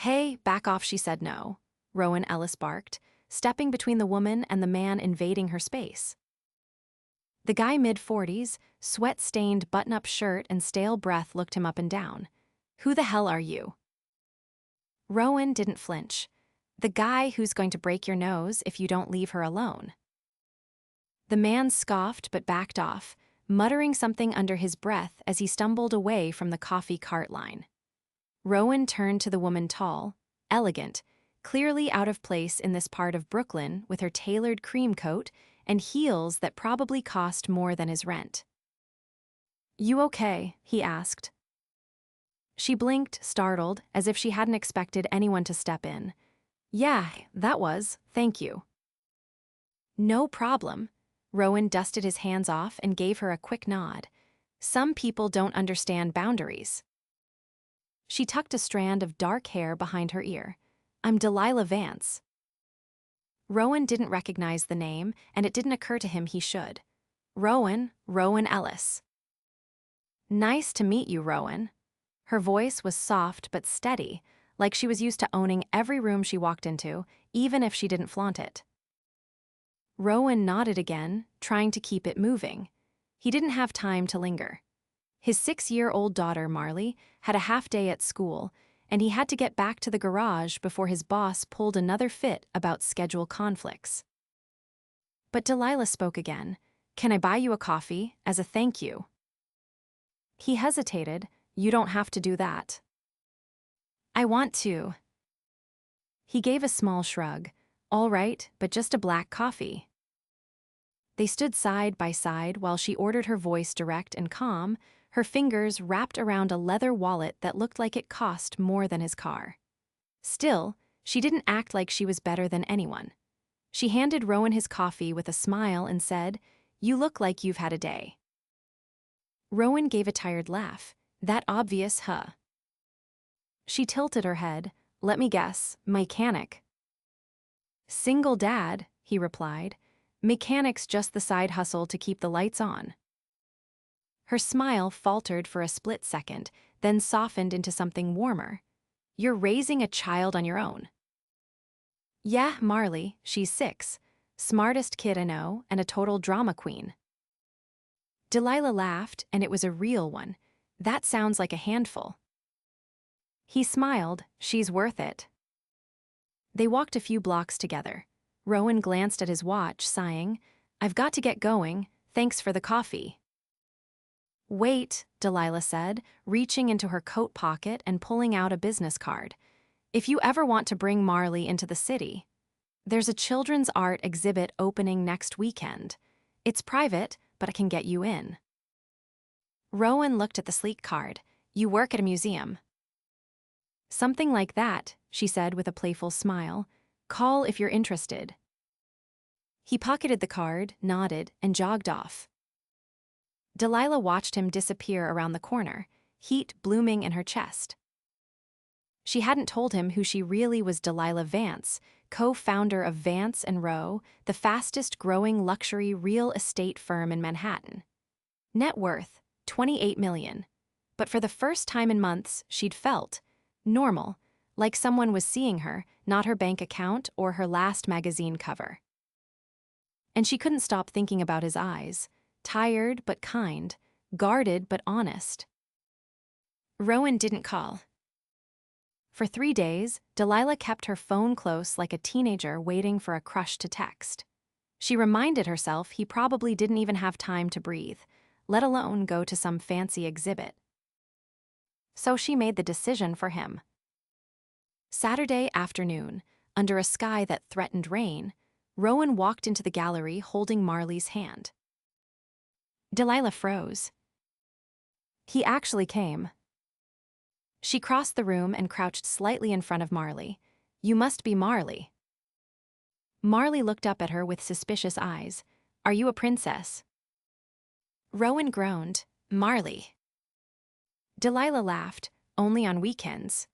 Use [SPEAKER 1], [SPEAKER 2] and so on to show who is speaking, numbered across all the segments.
[SPEAKER 1] Hey, back off, she said no. Rowan Ellis barked, stepping between the woman and the man invading her space. The guy mid-40s, sweat-stained button-up shirt and stale breath looked him up and down. Who the hell are you? Rowan didn't flinch. The guy who's going to break your nose if you don't leave her alone. The man scoffed but backed off, muttering something under his breath as he stumbled away from the coffee cart line. Rowan turned to the woman tall, elegant, clearly out of place in this part of Brooklyn with her tailored cream coat and heels that probably cost more than his rent. You okay? He asked. She blinked, startled, as if she hadn't expected anyone to step in. Yeah, that was, thank you. No problem. Rowan dusted his hands off and gave her a quick nod. Some people don't understand boundaries. She tucked a strand of dark hair behind her ear. I'm Delilah Vance. Rowan didn't recognize the name, and it didn't occur to him he should. Rowan Ellis. Nice to meet you, Rowan. Her voice was soft but steady, like she was used to owning every room she walked into, even if she didn't flaunt it. Rowan nodded again, trying to keep it moving. He didn't have time to linger. His 6-year-old daughter, Marley, had a half-day at school, and he had to get back to the garage before his boss pulled another fit about schedule conflicts. But Delilah spoke again. Can I buy you a coffee, as a thank you? He hesitated. You don't have to do that. I want to. He gave a small shrug. All right, but just a black coffee. They stood side by side while she ordered, her voice direct and calm, her fingers wrapped around a leather wallet that looked like it cost more than his car. Still, she didn't act like she was better than anyone. She handed Rowan his coffee with a smile and said, You look like you've had a day. Rowan gave a tired laugh. That obvious, huh? She tilted her head. Let me guess, mechanic. Single dad, he replied. Mechanic's just the side hustle to keep the lights on. Her smile faltered for a split second, then softened into something warmer. You're raising a child on your own. Yeah, Marley, she's 6. Smartest kid I know, and a total drama queen. Delilah laughed, and it was a real one. That sounds like a handful. He smiled. She's worth it. They walked a few blocks together. Rowan glanced at his watch, sighing, I've got to get going, thanks for the coffee. Wait, Delilah said, reaching into her coat pocket and pulling out a business card. If you ever want to bring Marley into the city, there's a children's art exhibit opening next weekend. It's private, but I can get you in. Rowan looked at the sleek card. You work at a museum. Something like that, she said with a playful smile. Call if you're interested. He pocketed the card, nodded, and jogged off. Delilah watched him disappear around the corner, heat blooming in her chest. She hadn't told him who she really was. Delilah Vance, co-founder of Vance & Rowe, the fastest-growing luxury real estate firm in Manhattan. Net worth, $28 million. But for the first time in months, she'd felt normal, like someone was seeing her, not her bank account or her last magazine cover. And she couldn't stop thinking about his eyes, tired but kind, guarded but honest. Rowan didn't call. For 3 days, Delilah kept her phone close like a teenager waiting for a crush to text. She reminded herself he probably didn't even have time to breathe, let alone go to some fancy exhibit. So she made the decision for him. Saturday afternoon, under a sky that threatened rain, Rowan walked into the gallery holding Marley's hand. Delilah froze. He actually came. She crossed the room and crouched slightly in front of Marley. You must be Marley. Marley looked up at her with suspicious eyes. Are you a princess? Rowan groaned. Marley. Delilah laughed. Only on weekends.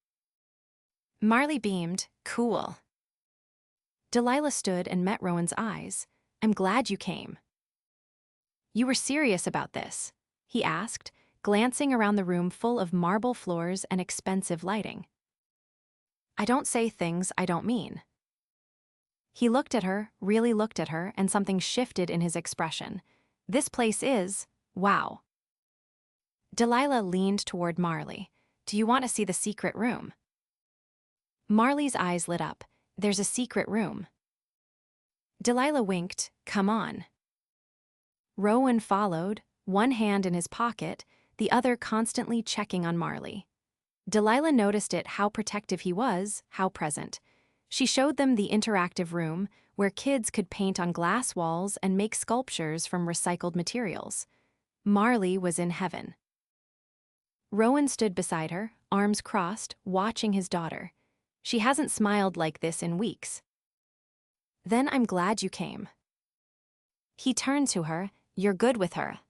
[SPEAKER 1] Marley beamed. Cool. Delilah stood and met Rowan's eyes. I'm glad you came. You were serious about this? He asked, glancing around the room full of marble floors and expensive lighting. I don't say things I don't mean. He looked at her, really looked at her, and something shifted in his expression. This place is, wow. Delilah leaned toward Marley. Do you want to see the secret room? Marley's eyes lit up. There's a secret room. Delilah winked. Come on. Rowan followed, one hand in his pocket, the other constantly checking on Marley. Delilah noticed it, how protective he was, how present. She showed them the interactive room, where kids could paint on glass walls and make sculptures from recycled materials. Marley was in heaven. Rowan stood beside her, arms crossed, watching his daughter. She hasn't smiled like this in weeks. Then I'm glad you came. He turned to her. You're good with her.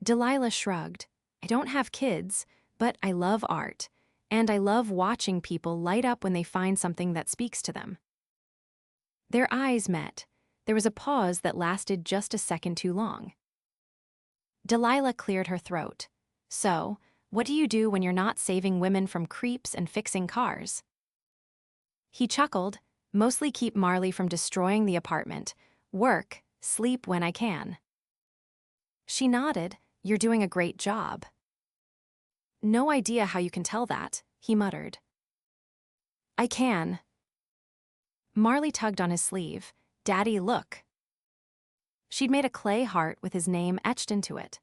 [SPEAKER 1] Delilah shrugged. I don't have kids, but I love art, and I love watching people light up when they find something that speaks to them. Their eyes met. There was a pause that lasted just a second too long. Delilah cleared her throat. So, what do you do when you're not saving women from creeps and fixing cars? He chuckled. Mostly keep Marley from destroying the apartment. Work, sleep when I can. She nodded. You're doing a great job. No idea how you can tell that, he muttered. I can. Marley tugged on his sleeve. Daddy, look. She'd made a clay heart with his name etched into it.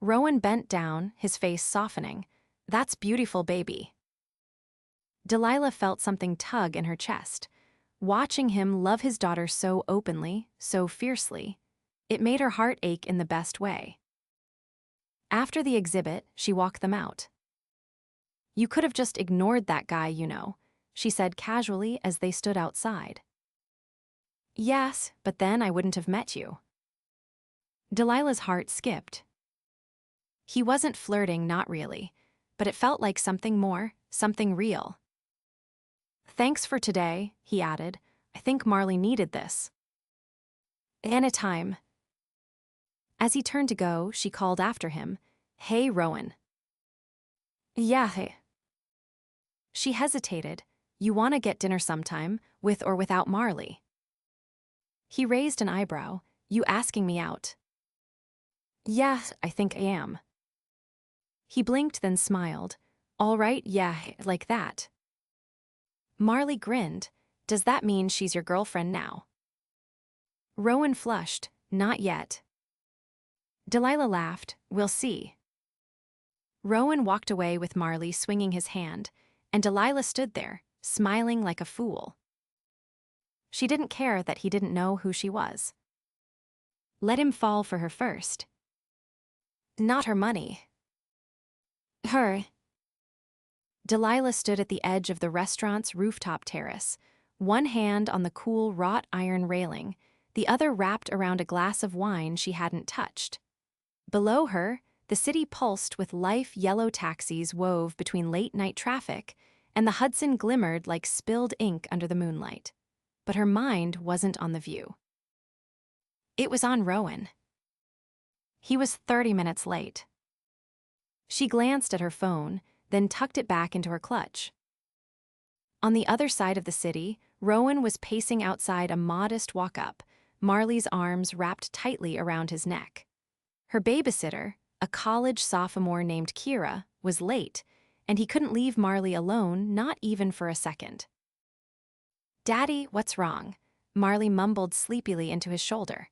[SPEAKER 1] Rowan bent down, his face softening. That's beautiful, baby. Delilah felt something tug in her chest. Watching him love his daughter so openly, so fiercely, it made her heart ache in the best way. After the exhibit, she walked them out. You could have just ignored that guy, you know, she said casually as they stood outside. Yes, but then I wouldn't have met you. Delilah's heart skipped. He wasn't flirting, not really, but it felt like something more, something real. Thanks for today, he added. I think Marley needed this. Anytime. As he turned to go, she called after him. Hey, Rowan. Yeah, hey. She hesitated. You want to get dinner sometime, with or without Marley? He raised an eyebrow. You asking me out? Yeah, I think I am. He blinked, then smiled. All right, yeah, like that. Marley grinned. Does that mean she's your girlfriend now? Rowan flushed. Not yet. Delilah laughed. We'll see. Rowan walked away with Marley swinging his hand, and Delilah stood there, smiling like a fool. She didn't care that he didn't know who she was. Let him fall for her first. Not her money. Her. Delilah stood at the edge of the restaurant's rooftop terrace, one hand on the cool wrought iron railing, the other wrapped around a glass of wine she hadn't touched. Below her, the city pulsed with life. Yellow taxis wove between late-night traffic, and the Hudson glimmered like spilled ink under the moonlight. But her mind wasn't on the view. It was on Rowan. He was 30 minutes late. She glanced at her phone, then tucked it back into her clutch. On the other side of the city, Rowan was pacing outside a modest walk-up, Marley's arms wrapped tightly around his neck. Her babysitter, a college sophomore named Kira, was late, and he couldn't leave Marley alone, not even for a second. Daddy, what's wrong? Marley mumbled sleepily into his shoulder.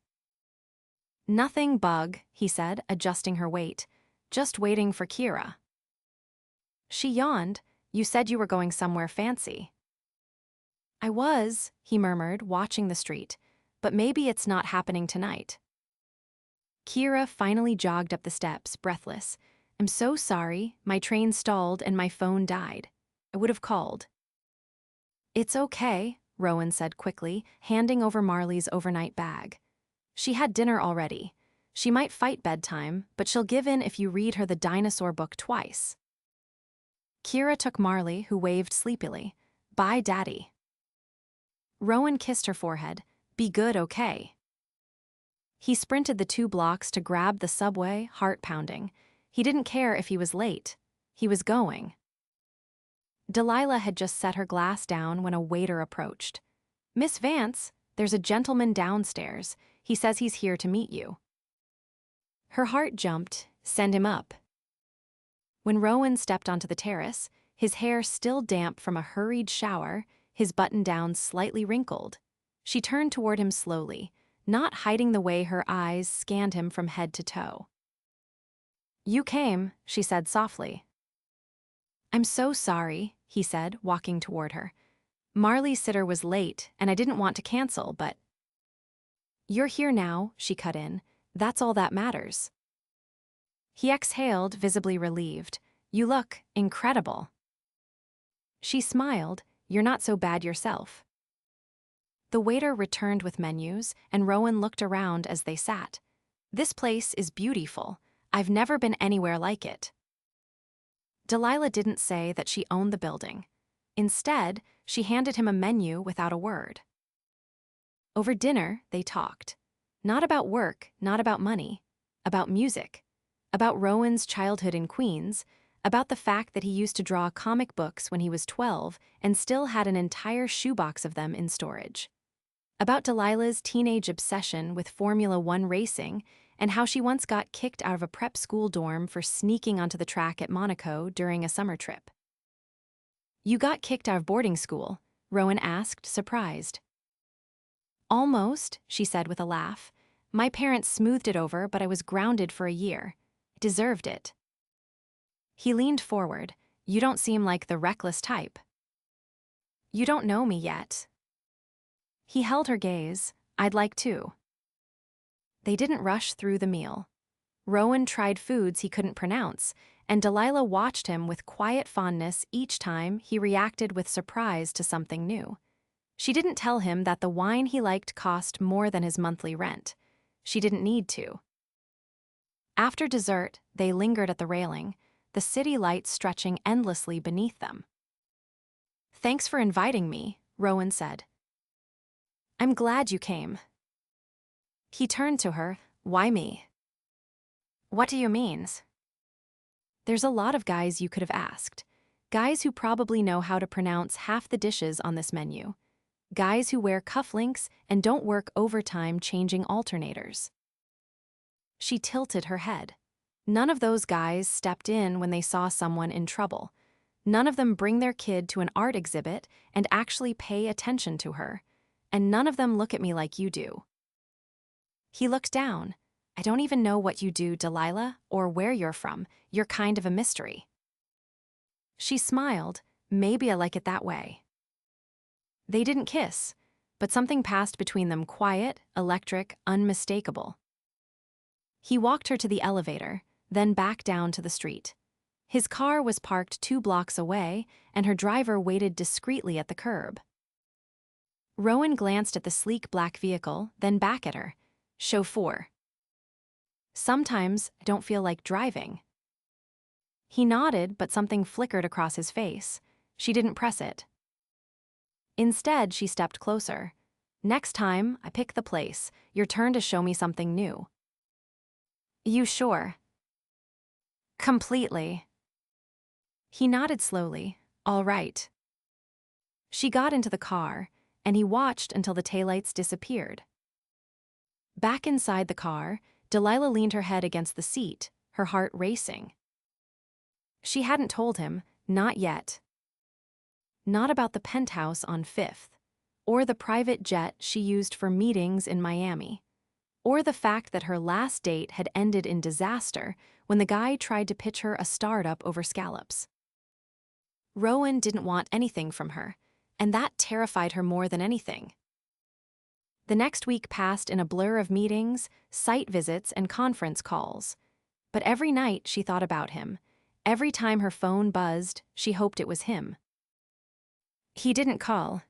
[SPEAKER 1] Nothing, bug, he said, adjusting her weight. Just waiting for Kira. She yawned. You said you were going somewhere fancy. I was, he murmured, watching the street, but maybe it's not happening tonight. Kira finally jogged up the steps, breathless. I'm so sorry, my train stalled and my phone died. I would have called. It's okay, Rowan said quickly, handing over Marley's overnight bag. She had dinner already. She might fight bedtime, but she'll give in if you read her the dinosaur book twice. Kira took Marley, who waved sleepily. Bye, Daddy. Rowan kissed her forehead. Be good, okay? He sprinted the 2 blocks to grab the subway, heart pounding. He didn't care if he was late. He was going. Delilah had just set her glass down when a waiter approached. "Miss Vance, there's a gentleman downstairs. He says he's here to meet you." Her heart jumped. "Send him up." When Rowan stepped onto the terrace, his hair still damp from a hurried shower, his button-down slightly wrinkled, she turned toward him slowly, not hiding the way her eyes scanned him from head to toe. "You came," she said softly. "I'm so sorry," he said, walking toward her. "Marley's sitter was late, and I didn't want to cancel, but—" "You're here now," she cut in. "That's all that matters." He exhaled, visibly relieved. "You look incredible." She smiled. "You're not so bad yourself." The waiter returned with menus, and Rowan looked around as they sat. "This place is beautiful. I've never been anywhere like it." Delilah didn't say that she owned the building. Instead, she handed him a menu without a word. Over dinner, they talked. Not about work, not about money. About music. About Rowan's childhood in Queens. About the fact that he used to draw comic books when he was 12 and still had an entire shoebox of them in storage. About Delilah's teenage obsession with Formula One racing and how she once got kicked out of a prep school dorm for sneaking onto the track at Monaco during a summer trip. "You got kicked out of boarding school?" Rowan asked, surprised. "Almost," she said with a laugh. "My parents smoothed it over, but I was grounded for a year. I deserved it." He leaned forward. "You don't seem like the reckless type." "You don't know me yet." He held her gaze. "I'd like to." They didn't rush through the meal. Rowan tried foods he couldn't pronounce, and Delilah watched him with quiet fondness each time he reacted with surprise to something new. She didn't tell him that the wine he liked cost more than his monthly rent. She didn't need to. After dessert, they lingered at the railing, the city lights stretching endlessly beneath them. "Thanks for inviting me," Rowan said. "I'm glad you came." He turned to her. "Why me?" "What do you mean?" "There's a lot of guys you could have asked. Guys who probably know how to pronounce half the dishes on this menu. Guys who wear cufflinks and don't work overtime changing alternators." She tilted her head. None of those guys stepped in when they saw someone in trouble. None of them bring their kid to an art exhibit and actually pay attention to her. And none of them look at me like you do. He looked down. "I don't even know what you do, Delilah, or where you're from. You're kind of a mystery." She smiled. "Maybe I like it that way." They didn't kiss, but something passed between them, quiet, electric, unmistakable. He walked her to the elevator, then back down to the street. His car was parked 2 blocks away, and her driver waited discreetly at the curb. Rowan glanced at the sleek black vehicle, then back at her. "Chauffeur." "Sometimes I don't feel like driving." He nodded, but something flickered across his face. She didn't press it. Instead, she stepped closer. "Next time I pick the place, your turn to show me something new." "You sure?" "Completely." He nodded slowly. "All right." She got into the car, and he watched until the taillights disappeared. Back inside the car, Delilah leaned her head against the seat, her heart racing. She hadn't told him, not yet. Not about the penthouse on 5th, or the private jet she used for meetings in Miami, or the fact that her last date had ended in disaster when the guy tried to pitch her a startup over scallops. Rowan didn't want anything from her, and that terrified her more than anything. The next week passed in a blur of meetings, site visits, and conference calls. But every night she thought about him. Every time her phone buzzed, she hoped it was him. He didn't call.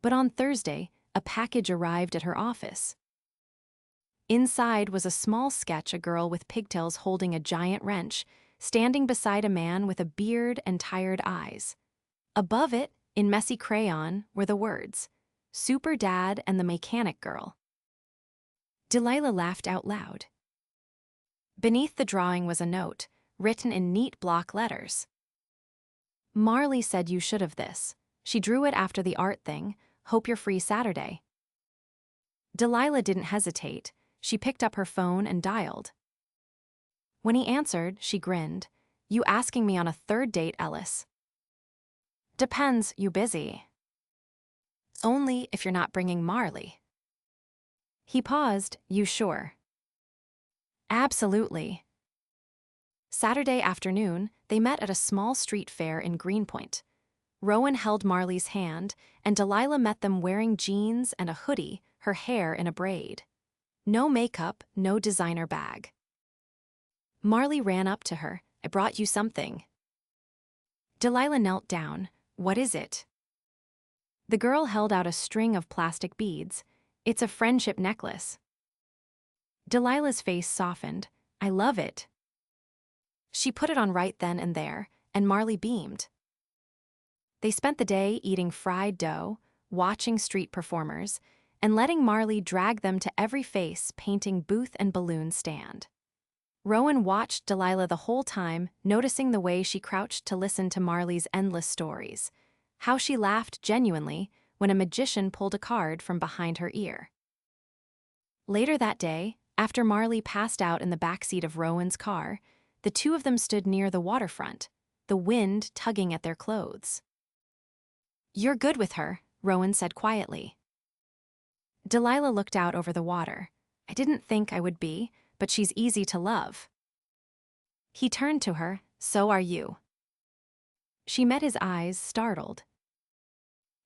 [SPEAKER 1] But on Thursday, a package arrived at her office. Inside was a small sketch, a girl with pigtails holding a giant wrench, standing beside a man with a beard and tired eyes. Above it, in messy crayon, were the words, "Super Dad and the Mechanic Girl." Delilah laughed out loud. Beneath the drawing was a note, written in neat block letters. Marley said you should have this. She drew it after the art thing. Hope you're free Saturday. Delilah didn't hesitate. She picked up her phone and dialed. When he answered, she grinned. You asking me on a third date, Ellis? Depends, you busy? Only if you're not bringing Marley. He paused, you sure? Absolutely. Saturday afternoon, they met at a small street fair in Greenpoint. Rowan held Marley's hand, and Delilah met them wearing jeans and a hoodie, her hair in a braid. No makeup, no designer bag. Marley ran up to her. I brought you something. Delilah knelt down. What is it? The girl held out a string of plastic beads. It's a friendship necklace. Delilah's face softened. I love it. She put it on right then and there, and Marley beamed. They spent the day eating fried dough, watching street performers, and letting Marley drag them to every face painting booth and balloon stand. Rowan watched Delilah the whole time, noticing the way she crouched to listen to Marley's endless stories, how she laughed genuinely when a magician pulled a card from behind her ear. Later that day, after Marley passed out in the backseat of Rowan's car, the two of them stood near the waterfront, the wind tugging at their clothes. You're good with her, Rowan said quietly. Delilah looked out over the water. I didn't think I would be, but she's easy to love. He turned to her, so are you. She met his eyes, startled.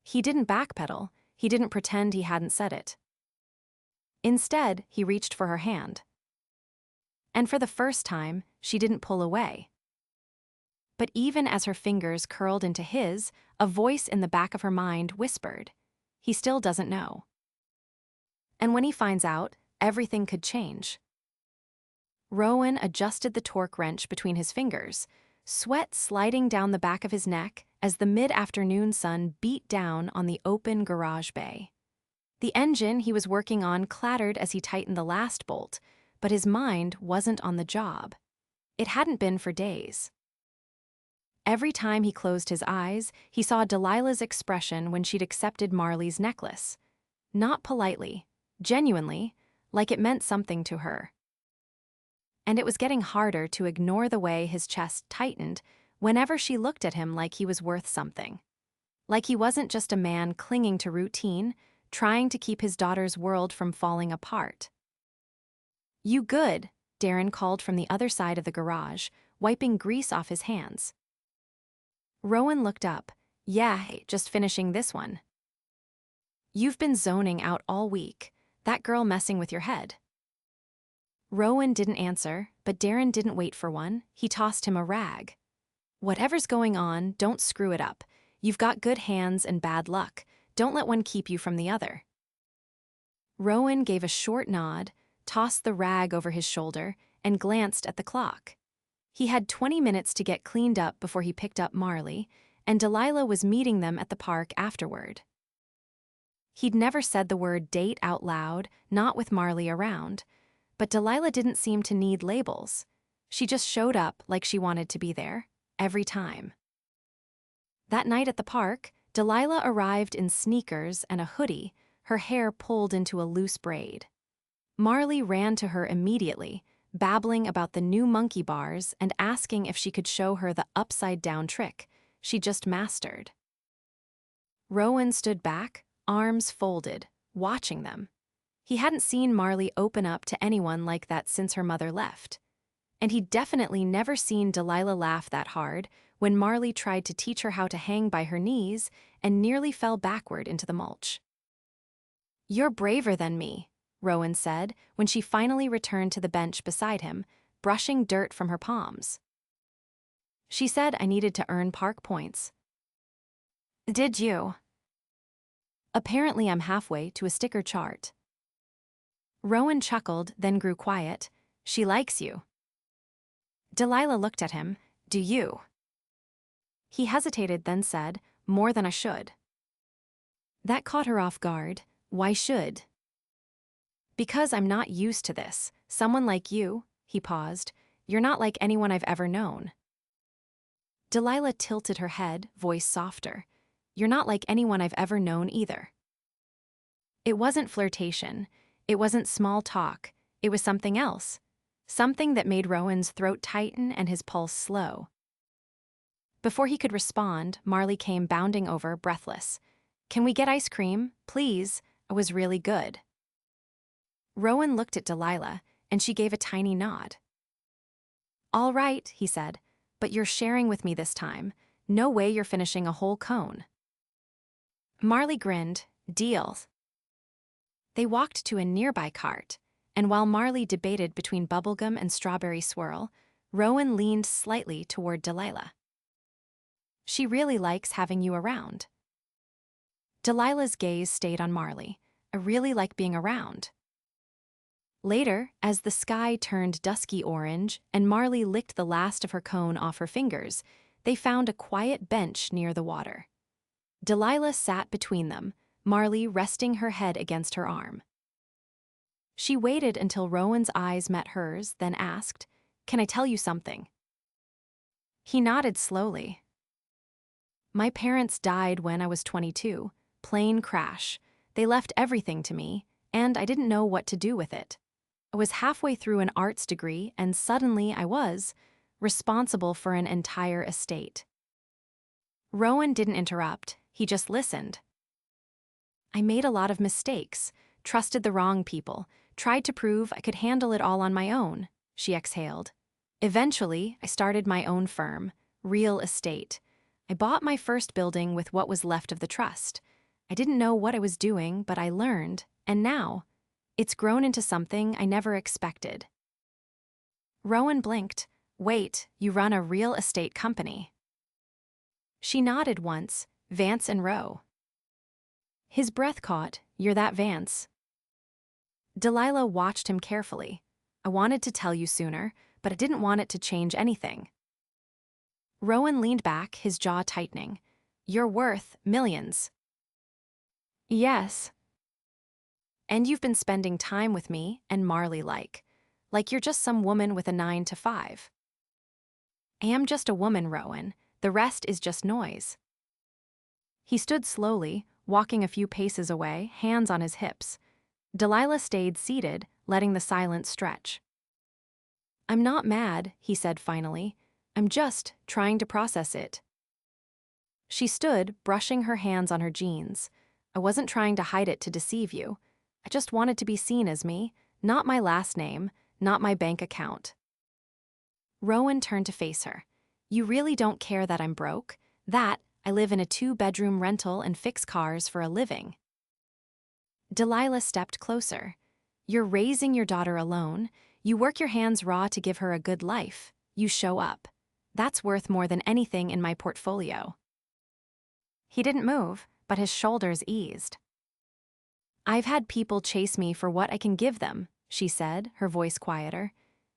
[SPEAKER 1] He didn't backpedal, he didn't pretend he hadn't said it. Instead, he reached for her hand. And for the first time, she didn't pull away. But even as her fingers curled into his, a voice in the back of her mind whispered, he still doesn't know. And when he finds out, everything could change. Rowan adjusted the torque wrench between his fingers, sweat sliding down the back of his neck as the mid-afternoon sun beat down on the open garage bay. The engine he was working on clattered as he tightened the last bolt, but his mind wasn't on the job. It hadn't been for days. Every time he closed his eyes, he saw Delilah's expression when she'd accepted Marley's necklace. Not politely, genuinely, like it meant something to her. And it was getting harder to ignore the way his chest tightened whenever she looked at him like he was worth something. Like he wasn't just a man clinging to routine, trying to keep his daughter's world from falling apart. You good, Darren called from the other side of the garage, wiping grease off his hands. Rowan looked up. Yeah, just finishing this one. You've been zoning out all week. That girl messing with your head. Rowan didn't answer, but Darren didn't wait for one. He tossed him a rag. Whatever's going on, don't screw it up. You've got good hands and bad luck. Don't let one keep you from the other. Rowan gave a short nod, tossed the rag over his shoulder, and glanced at the clock. He had 20 minutes to get cleaned up before he picked up Marley, and Delilah was meeting them at the park afterward. He'd never said the word date out loud, not with Marley around, but Delilah didn't seem to need labels. She just showed up like she wanted to be there, every time. That night at the park, Delilah arrived in sneakers and a hoodie, her hair pulled into a loose braid. Marley ran to her immediately, babbling about the new monkey bars and asking if she could show her the upside-down trick she just mastered. Rowan stood back, arms folded, watching them. He hadn't seen Marley open up to anyone like that since her mother left. And he'd definitely never seen Delilah laugh that hard when Marley tried to teach her how to hang by her knees and nearly fell backward into the mulch. You're braver than me, Rowan said when she finally returned to the bench beside him, brushing dirt from her palms. She said I needed to earn park points. Did you? Apparently I'm halfway to a sticker chart. Rowan chuckled, then grew quiet. She likes you. Delilah looked at him. Do you? He hesitated, then said, more than I should. That caught her off guard. Why should? Because I'm not used to this. Someone like you, he paused. You're not like anyone I've ever known. Delilah tilted her head, voice softer. You're not like anyone I've ever known either. It wasn't flirtation. It wasn't small talk. It was something else. Something that made Rowan's throat tighten and his pulse slow. Before he could respond, Marley came bounding over, breathless. Can we get ice cream, please? It was really good. Rowan looked at Delilah, and she gave a tiny nod. All right, he said, but you're sharing with me this time. No way you're finishing a whole cone. Marley grinned. Deal. They walked to a nearby cart, and while Marley debated between bubblegum and strawberry swirl, Rowan leaned slightly toward Delilah. She really likes having you around. Delilah's gaze stayed on Marley. I really like being around. Later, as the sky turned dusky orange and Marley licked the last of her cone off her fingers, they found a quiet bench near the water. Delilah sat between them, Marley resting her head against her arm. She waited until Rowan's eyes met hers, then asked, Can I tell you something? He nodded slowly. My parents died when I was 22. Plane crash. They left everything to me, and I didn't know what to do with it. I was halfway through an arts degree, and suddenly I was responsible for an entire estate. Rowan didn't interrupt, he just listened. I made a lot of mistakes, trusted the wrong people, tried to prove I could handle it all on my own, she exhaled. Eventually, I started my own firm, Real Estate. I bought my first building with what was left of the trust. I didn't know what I was doing, but I learned, and now, it's grown into something I never expected. Rowan blinked. Wait, you run a real estate company? She nodded once, Vance and Rowe. His breath caught. You're that Vance. Delilah watched him carefully. I wanted to tell you sooner, but I didn't want it to change anything. Rowan leaned back, his jaw tightening. You're worth millions. Yes. And you've been spending time with me and Marley like you're just some woman with a 9 to 5. I am just a woman, Rowan. The rest is just noise. He stood slowly, walking a few paces away, hands on his hips. Delilah stayed seated, letting the silence stretch. I'm not mad, he said finally. I'm just trying to process it. She stood, brushing her hands on her jeans. I wasn't trying to hide it to deceive you. I just wanted to be seen as me, not my last name, not my bank account. Rowan turned to face her. You really don't care that I'm broke? That I live in a 2-bedroom rental and fix cars for a living. Delilah stepped closer. You're raising your daughter alone. You work your hands raw to give her a good life. You show up. That's worth more than anything in my portfolio. He didn't move, but his shoulders eased. I've had people chase me for what I can give them, she said, her voice quieter.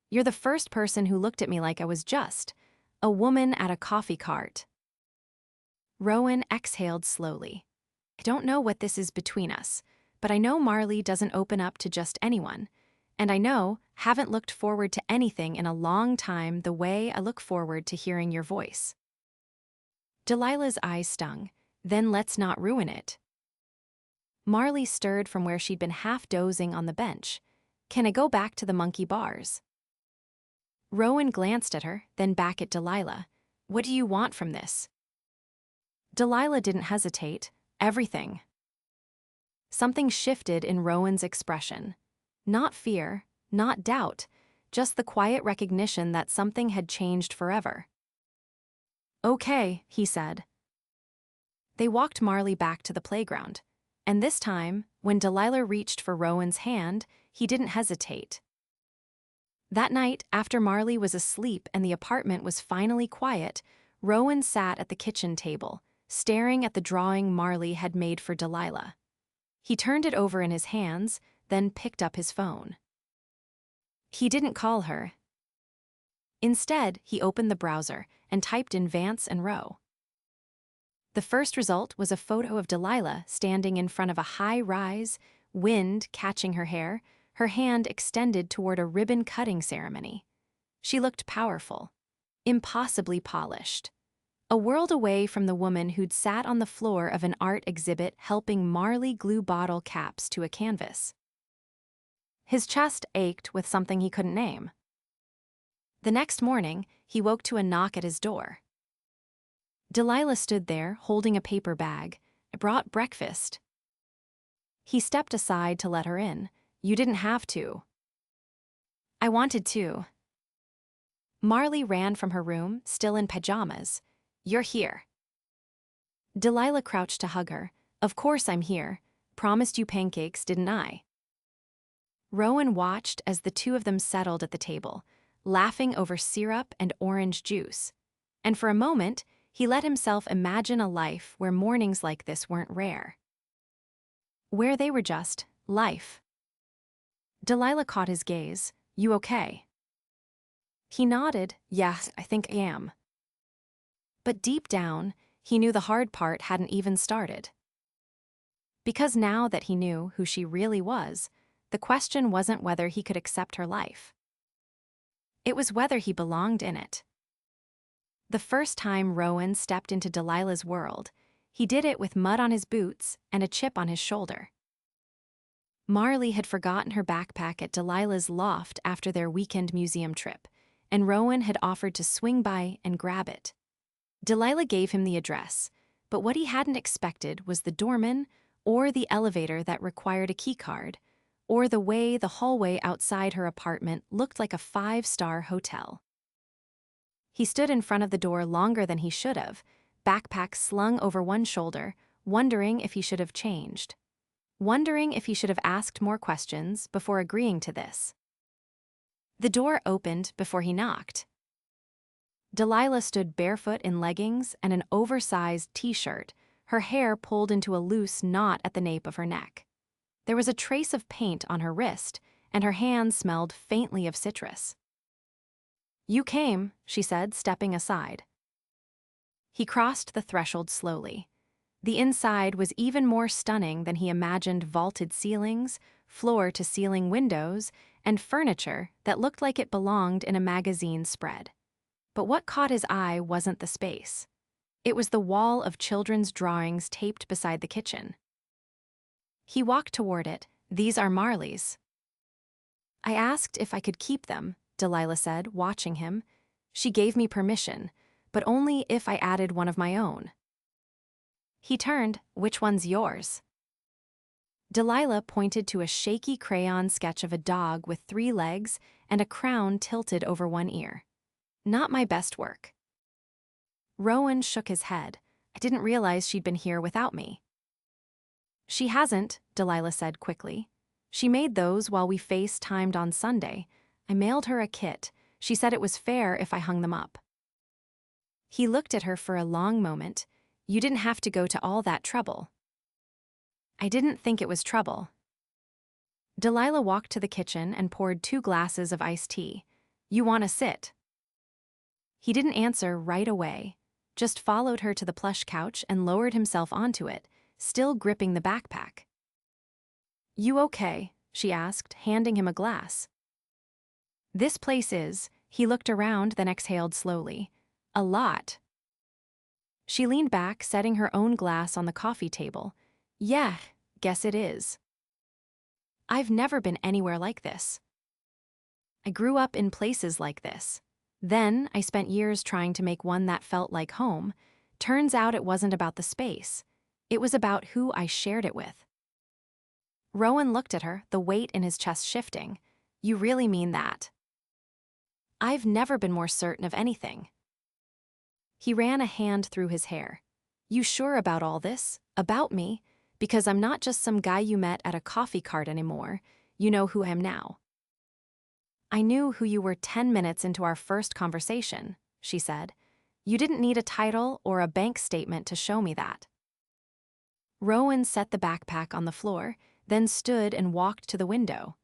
[SPEAKER 1] You're the first person who looked at me like I was just a woman at a coffee cart. Rowan exhaled slowly. I don't know what this is between us, but I know Marley doesn't open up to just anyone, and I know haven't looked forward to anything in a long time the way I look forward to hearing your voice. Delilah's eyes stung. Then let's not ruin it. Marley stirred from where she'd been half dozing on the bench. Can I go back to the monkey bars? Rowan glanced at her, then back at Delilah. What do you want from this? Delilah didn't hesitate. Everything. Something shifted in Rowan's expression. Not fear, not doubt, just the quiet recognition that something had changed forever. Okay, he said. They walked Marley back to the playground, and this time, when Delilah reached for Rowan's hand, he didn't hesitate. That night, after Marley was asleep and the apartment was finally quiet, Rowan sat at the kitchen table, staring at the drawing Marley had made for Delilah. He turned it over in his hands, then picked up his phone. He didn't call her. Instead, he opened the browser and typed in Vance and Rowe. The first result was a photo of Delilah standing in front of a high-rise, wind catching her hair, her hand extended toward a ribbon-cutting ceremony. She looked powerful, impossibly polished. A world away from the woman who'd sat on the floor of an art exhibit helping Marley glue bottle caps to a canvas. His chest ached with something he couldn't name. The next morning, he woke to a knock at his door. Delilah stood there, holding a paper bag. "I brought breakfast." He stepped aside to let her in. "You didn't have to." "I wanted to." Marley ran from her room, still in pajamas. "You're here." Delilah crouched to hug her. "Of course I'm here. Promised you pancakes, didn't I?" Rowan watched as the two of them settled at the table, laughing over syrup and orange juice. And for a moment, he let himself imagine a life where mornings like this weren't rare. Where they were just life. Delilah caught his gaze. "You okay?" He nodded. "Yeah, I think I am." But deep down, he knew the hard part hadn't even started. Because now that he knew who she really was, the question wasn't whether he could accept her life. It was whether he belonged in it. The first time Rowan stepped into Delilah's world, he did it with mud on his boots and a chip on his shoulder. Marley had forgotten her backpack at Delilah's loft after their weekend museum trip, and Rowan had offered to swing by and grab it. Delilah gave him the address, but what he hadn't expected was the doorman, or the elevator that required a keycard, or the way the hallway outside her apartment looked like a 5-star hotel. He stood in front of the door longer than he should have, backpack slung over one shoulder, wondering if he should have changed. Wondering if he should have asked more questions before agreeing to this. The door opened before he knocked. Delilah stood barefoot in leggings and an oversized t-shirt, her hair pulled into a loose knot at the nape of her neck. There was a trace of paint on her wrist, and her hands smelled faintly of citrus. "You came," she said, stepping aside. He crossed the threshold slowly. The inside was even more stunning than he imagined: vaulted ceilings, floor-to-ceiling windows, and furniture that looked like it belonged in a magazine spread. But what caught his eye wasn't the space. It was the wall of children's drawings taped beside the kitchen. He walked toward it. "These are Marley's." "I asked if I could keep them," Delilah said, watching him. "She gave me permission, but only if I added one of my own." He turned. "Which one's yours?" Delilah pointed to a shaky crayon sketch of a dog with 3 legs and a crown tilted over one ear. "Not my best work." Rowan shook his head. "I didn't realize she'd been here without me." "She hasn't," Delilah said quickly. "She made those while we FaceTimed on Sunday. I mailed her a kit. She said it was fair if I hung them up." He looked at her for a long moment. "You didn't have to go to all that trouble." "I didn't think it was trouble." Delilah walked to the kitchen and poured 2 glasses of iced tea. "You want to sit?" He didn't answer right away, just followed her to the plush couch and lowered himself onto it, still gripping the backpack. "You okay?" she asked, handing him a glass. "This place is," he looked around, then exhaled slowly, "a lot." She leaned back, setting her own glass on the coffee table. "Yeah, guess it is. I've never been anywhere like this. I grew up in places like this. Then I spent years trying to make one that felt like home. Turns out it wasn't about the space. It was about who I shared it with." Rowan looked at her, the weight in his chest shifting. "You really mean that?" "I've never been more certain of anything." He ran a hand through his hair. "You sure about all this? About me? Because I'm not just some guy you met at a coffee cart anymore. You know who I am now." "I knew who you were 10 minutes into our first conversation," she said. "You didn't need a title or a bank statement to show me that." Rowan set the backpack on the floor, then stood and walked to the window.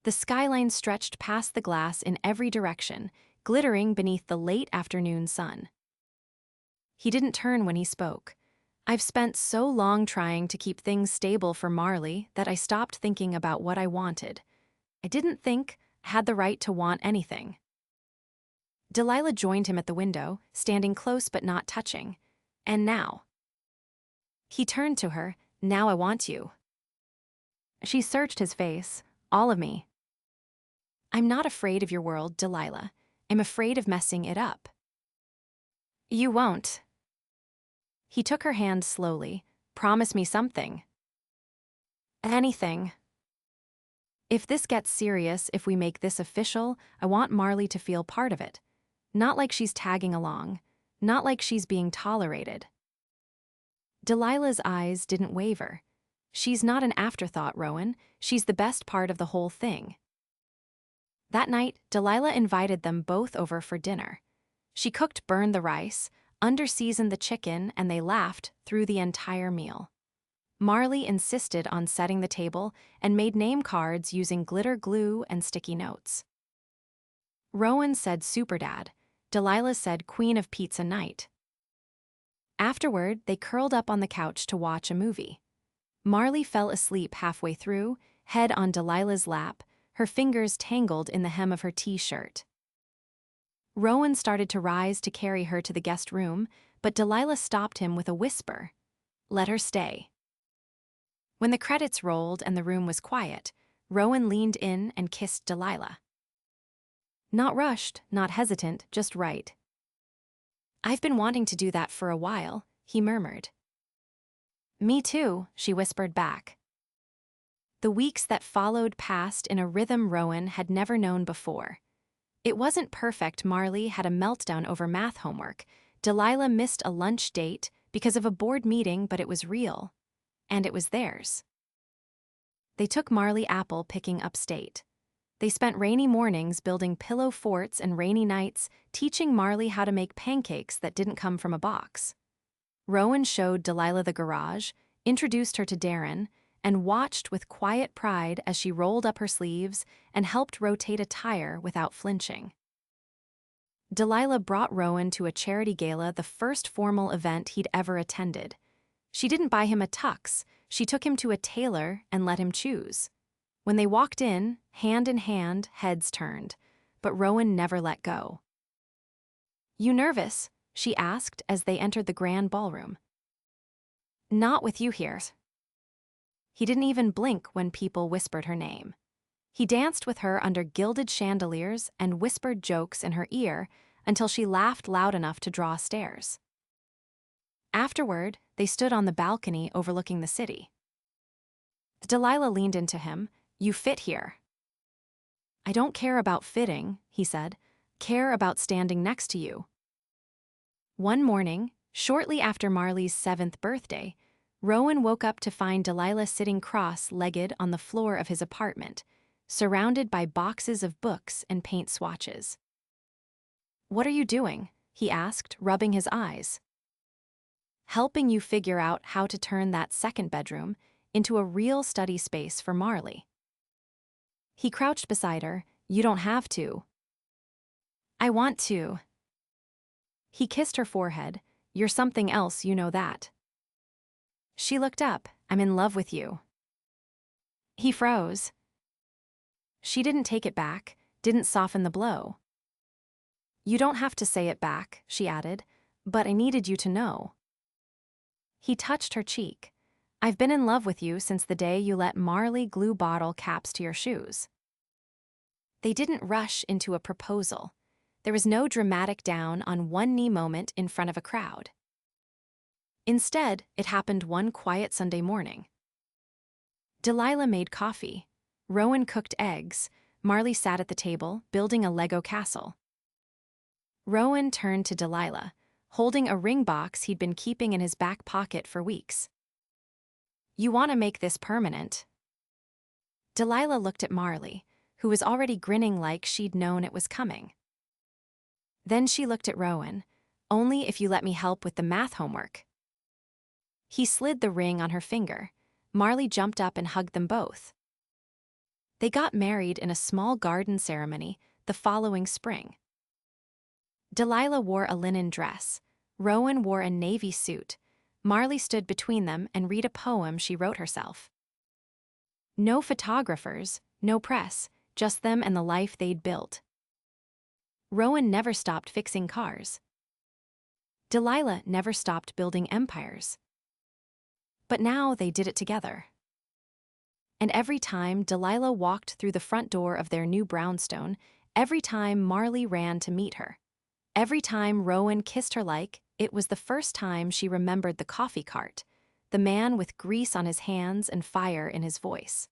[SPEAKER 1] The skyline stretched past the glass in every direction, glittering beneath the late afternoon sun. He didn't turn when he spoke. "I've spent so long trying to keep things stable for Marley that I stopped thinking about what I wanted. I didn't think I had the right to want anything." Delilah joined him at the window, standing close but not touching. And now. He turned to her. Now I want you. She searched his face. All of me. I'm not afraid of your world, Delilah. I'm afraid of messing it up. You won't. He took her hand slowly. Promise me something. Anything. If this gets serious, if we make this official, I want Marley to feel part of it. Not like she's tagging along. Not like she's being tolerated. Delilah's eyes didn't waver. She's not an afterthought, Rowan. She's the best part of the whole thing. That night, Delilah invited them both over for dinner. She cooked burn the rice, under-seasoned the chicken, and they laughed through the entire meal. Marley insisted on setting the table and made name cards using glitter glue and sticky notes. Rowan said Superdad. Delilah said Queen of Pizza Night. Afterward, they curled up on the couch to watch a movie. Marley fell asleep halfway through, head on Delilah's lap, her fingers tangled in the hem of her t-shirt. Rowan started to rise to carry her to the guest room, but Delilah stopped him with a whisper. Let her stay. When the credits rolled and the room was quiet, Rowan leaned in and kissed Delilah. Not rushed, not hesitant, just right. I've been wanting to do that for a while, he murmured. Me too, she whispered back. The weeks that followed passed in a rhythm Rowan had never known before. It wasn't perfect. Marley had a meltdown over math homework. Delilah missed a lunch date because of a board meeting, but it was real. And it was theirs. They took Marley apple picking upstate. They spent rainy mornings building pillow forts and rainy nights teaching Marley how to make pancakes that didn't come from a box. Rowan showed Delilah the garage, introduced her to Darren, and watched with quiet pride as she rolled up her sleeves and helped rotate a tire without flinching. Delilah brought Rowan to a charity gala, the first formal event he'd ever attended. She didn't buy him a tux, she took him to a tailor and let him choose. When they walked in, hand, heads turned, but Rowan never let go. You nervous? She asked as they entered the grand ballroom. Not with you here. He didn't even blink when people whispered her name. He danced with her under gilded chandeliers and whispered jokes in her ear until she laughed loud enough to draw stares. Afterward, they stood on the balcony overlooking the city. Delilah leaned into him. You fit here. I don't care about fitting, he said. Care about standing next to you. One morning, shortly after Marley's 7th birthday, Rowan woke up to find Delilah sitting cross-legged on the floor of his apartment, surrounded by boxes of books and paint swatches. What are you doing? He asked, rubbing his eyes. Helping you figure out how to turn that second bedroom into a real study space for Marley. He crouched beside her. You don't have to. I want to. He kissed her forehead. You're something else, you know that. She looked up. I'm in love with you. He froze. She didn't take it back, didn't soften the blow. You don't have to say it back, she added, but I needed you to know. He touched her cheek. I've been in love with you since the day you let Marley glue bottle caps to your shoes. They didn't rush into a proposal. There was no dramatic down on one knee moment in front of a crowd. Instead, it happened one quiet Sunday morning. Delilah made coffee. Rowan cooked eggs. Marley sat at the table, building a Lego castle. Rowan turned to Delilah, holding a ring box he'd been keeping in his back pocket for weeks. You want to make this permanent? Delilah looked at Marley, who was already grinning like she'd known it was coming. Then she looked at Rowan. Only if you let me help with the math homework. He slid the ring on her finger. Marley jumped up and hugged them both. They got married in a small garden ceremony the following spring. Delilah wore a linen dress. Rowan wore a navy suit. Marley stood between them and read a poem she wrote herself. No photographers, no press, just them and the life they'd built. Rowan never stopped fixing cars. Delilah never stopped building empires. But now they did it together. And every time Delilah walked through the front door of their new brownstone, every time Marley ran to meet her, every time Rowan kissed her like it was the first time she remembered the coffee cart, the man with grease on his hands and fire in his voice.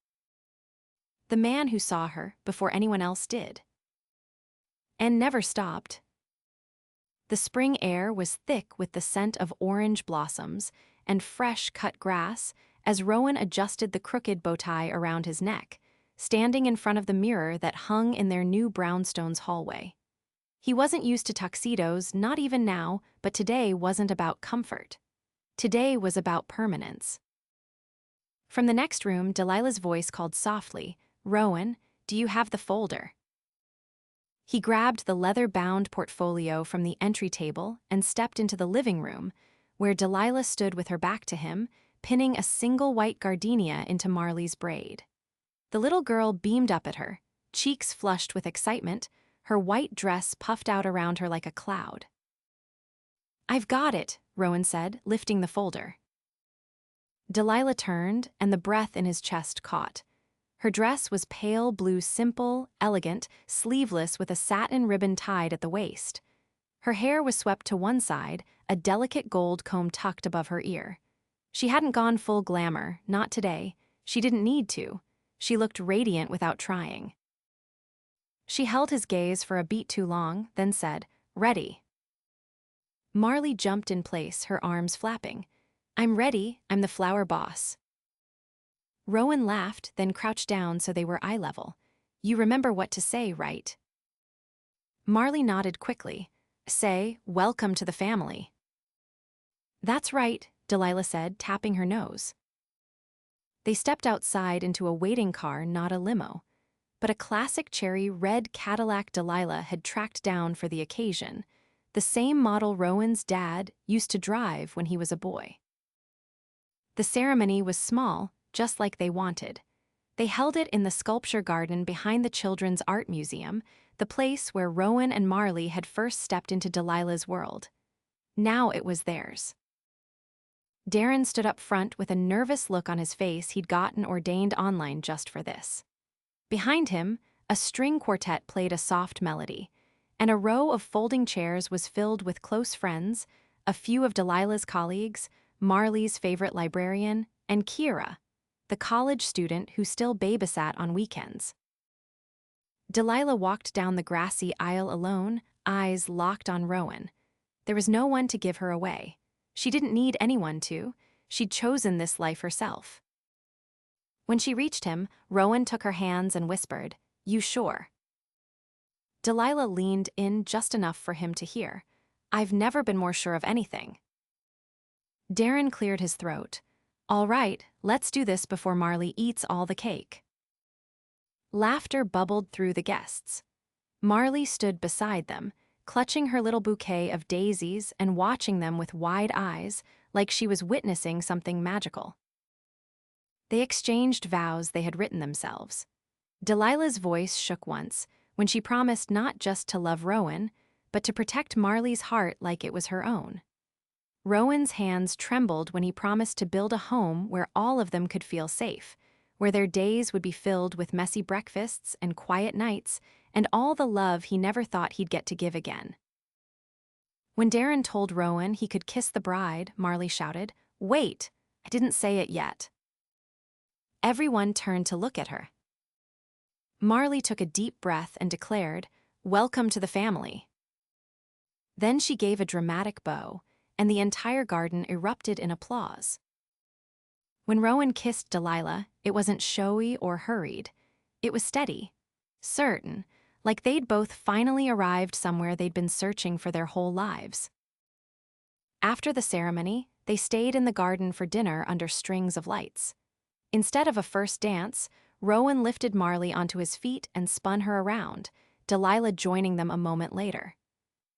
[SPEAKER 1] The man who saw her before anyone else did. And never stopped. The spring air was thick with the scent of orange blossoms and fresh cut grass as Rowan adjusted the crooked bow tie around his neck, standing in front of the mirror that hung in their new brownstone's hallway. He wasn't used to tuxedos, not even now, but today wasn't about comfort. Today was about permanence. From the next room, Delilah's voice called softly, "Rowan, do you have the folder?" He grabbed the leather-bound portfolio from the entry table and stepped into the living room, where Delilah stood with her back to him, pinning a single white gardenia into Marley's braid. The little girl beamed up at her, cheeks flushed with excitement, her white dress puffed out around her like a cloud. "I've got it," Rowan said, lifting the folder. Delilah turned, and the breath in his chest caught. Her dress was pale blue, simple, elegant, sleeveless with a satin ribbon tied at the waist. Her hair was swept to one side, a delicate gold comb tucked above her ear. She hadn't gone full glamour, not today. She didn't need to. She looked radiant without trying. She held his gaze for a beat too long, then said, "Ready." Marley jumped in place, her arms flapping. "I'm ready, I'm the flower boss." Rowan laughed, then crouched down so they were eye level. "You remember what to say, right?" Marley nodded quickly. "Say, 'Welcome to the family.'" "That's right," Delilah said, tapping her nose. They stepped outside into a waiting car, not a limo, but a classic cherry red Cadillac Delilah had tracked down for the occasion, the same model Rowan's dad used to drive when he was a boy. The ceremony was small, just like they wanted. They held it in the sculpture garden behind the Children's Art Museum, the place where Rowan and Marley had first stepped into Delilah's world. Now it was theirs. Darren stood up front with a nervous look on his face. He'd gotten ordained online just for this. Behind him, a string quartet played a soft melody, and a row of folding chairs was filled with close friends, a few of Delilah's colleagues, Marley's favorite librarian, and Kira, the college student who still babysat on weekends. Delilah walked down the grassy aisle alone, eyes locked on Rowan. There was no one to give her away. She didn't need anyone to. She'd chosen this life herself. When she reached him, Rowan took her hands and whispered, "You sure?" Delilah leaned in just enough for him to hear. "I've never been more sure of anything." Darren cleared his throat. "All right, let's do this before Marley eats all the cake." Laughter bubbled through the guests. Marley stood beside them, clutching her little bouquet of daisies and watching them with wide eyes, like she was witnessing something magical. They exchanged vows they had written themselves. Delilah's voice shook once, when she promised not just to love Rowan, but to protect Marley's heart like it was her own. Rowan's hands trembled when he promised to build a home where all of them could feel safe, where their days would be filled with messy breakfasts and quiet nights, and all the love he never thought he'd get to give again. When Darren told Rowan he could kiss the bride, Marley shouted, "Wait, I didn't say it yet." Everyone turned to look at her. Marley took a deep breath and declared, "Welcome to the family." Then she gave a dramatic bow, and the entire garden erupted in applause. When Rowan kissed Delilah, it wasn't showy or hurried. It was steady, certain, like they'd both finally arrived somewhere they'd been searching for their whole lives. After the ceremony, they stayed in the garden for dinner under strings of lights. Instead of a first dance, Rowan lifted Marley onto his feet and spun her around, Delilah joining them a moment later.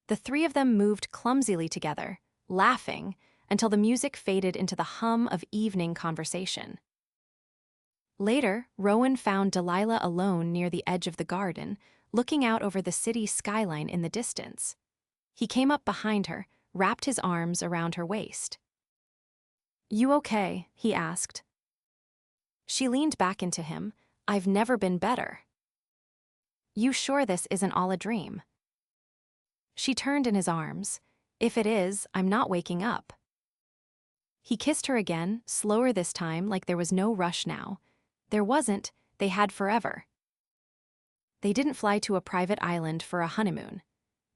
[SPEAKER 1] The three of them moved clumsily together, laughing, until the music faded into the hum of evening conversation. Later, Rowan found Delilah alone near the edge of the garden, looking out over the city skyline in the distance. He came up behind her, wrapped his arms around her waist. "You okay?" he asked. She leaned back into him. "I've never been better." "You sure this isn't all a dream?" She turned in his arms. "If it is, I'm not waking up." He kissed her again, slower this time, like there was no rush now. There wasn't, they had forever. They didn't fly to a private island for a honeymoon.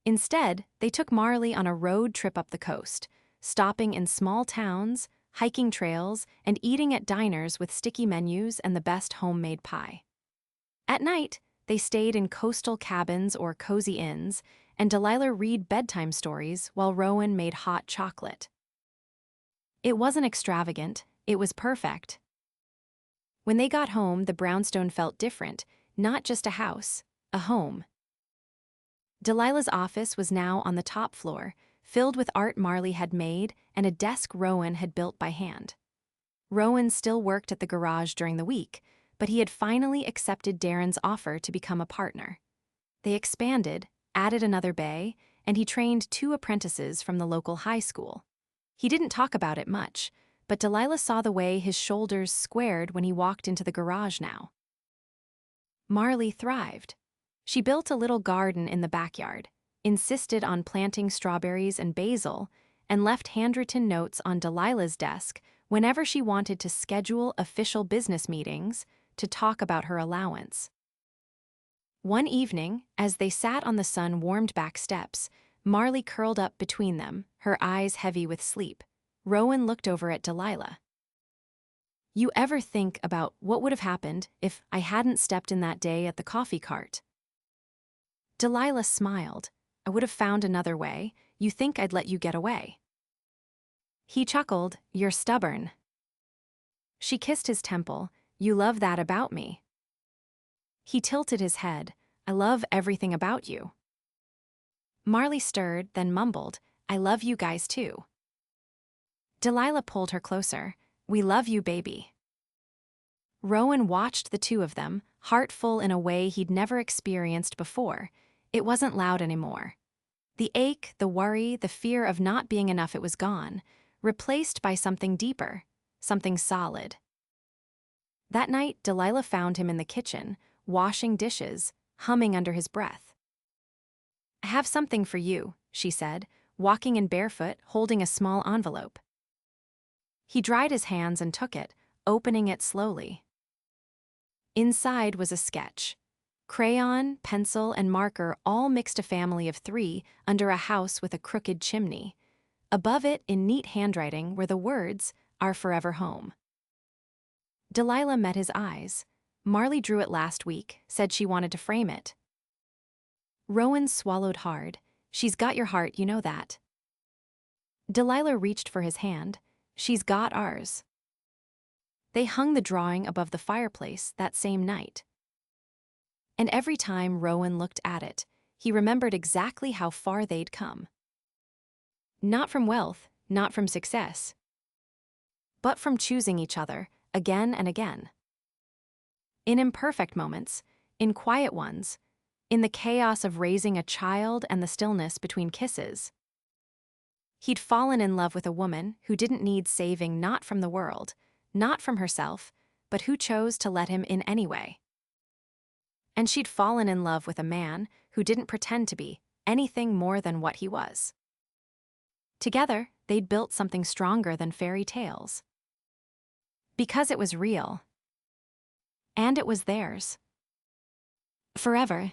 [SPEAKER 1] Instead, they took Marley on a road trip up the coast, stopping in small towns, hiking trails, and eating at diners with sticky menus and the best homemade pie. At night, they stayed in coastal cabins or cozy inns, and Delilah read bedtime stories while Rowan made hot chocolate. It wasn't extravagant, it was perfect. When they got home, the brownstone felt different, not just a house, a home. Delilah's office was now on the top floor, filled with art Marley had made and a desk Rowan had built by hand. Rowan still worked at the garage during the week, but he had finally accepted Darren's offer to become a partner. They expanded, added another bay, and he trained 2 apprentices from the local high school. He didn't talk about it much, but Delilah saw the way his shoulders squared when he walked into the garage now. Marley thrived. She built a little garden in the backyard, insisted on planting strawberries and basil, and left handwritten notes on Delilah's desk whenever she wanted to schedule official business meetings to talk about her allowance. One evening, as they sat on the sun-warmed back steps, Marley curled up between them, her eyes heavy with sleep. Rowan looked over at Delilah. "You ever think about what would have happened if I hadn't stepped in that day at the coffee cart?" Delilah smiled. "I would have found another way. You think I'd let you get away." He chuckled. "You're stubborn." She kissed his temple. "You love that about me." He tilted his head. "I love everything about you." Marley stirred, then mumbled, "I love you guys too." Delilah pulled her closer. "We love you, baby." Rowan watched the two of them, heart full in a way he'd never experienced before. It wasn't loud anymore. The ache, the worry, the fear of not being enough, it was gone, replaced by something deeper, something solid. That night, Delilah found him in the kitchen, washing dishes, humming under his breath. "I have something for you," she said, walking in barefoot, holding a small envelope. He dried his hands and took it, opening it slowly. Inside was a sketch. Crayon, pencil, and marker all mixed, a family of 3 under a house with a crooked chimney. Above it, in neat handwriting, were the words, "Our forever home." Delilah met his eyes. "Marley drew it last week, said she wanted to frame it." Rowan swallowed hard. "She's got your heart, you know that." Delilah reached for his hand. "She's got ours." They hung the drawing above the fireplace that same night. And every time Rowan looked at it, he remembered exactly how far they'd come. Not from wealth, not from success, but from choosing each other, again and again. In imperfect moments, in quiet ones, in the chaos of raising a child and the stillness between kisses. He'd fallen in love with a woman who didn't need saving, not from the world, not from herself, but who chose to let him in anyway. And she'd fallen in love with a man who didn't pretend to be anything more than what he was. Together, they'd built something stronger than fairy tales. Because it was real. And it was theirs. Forever,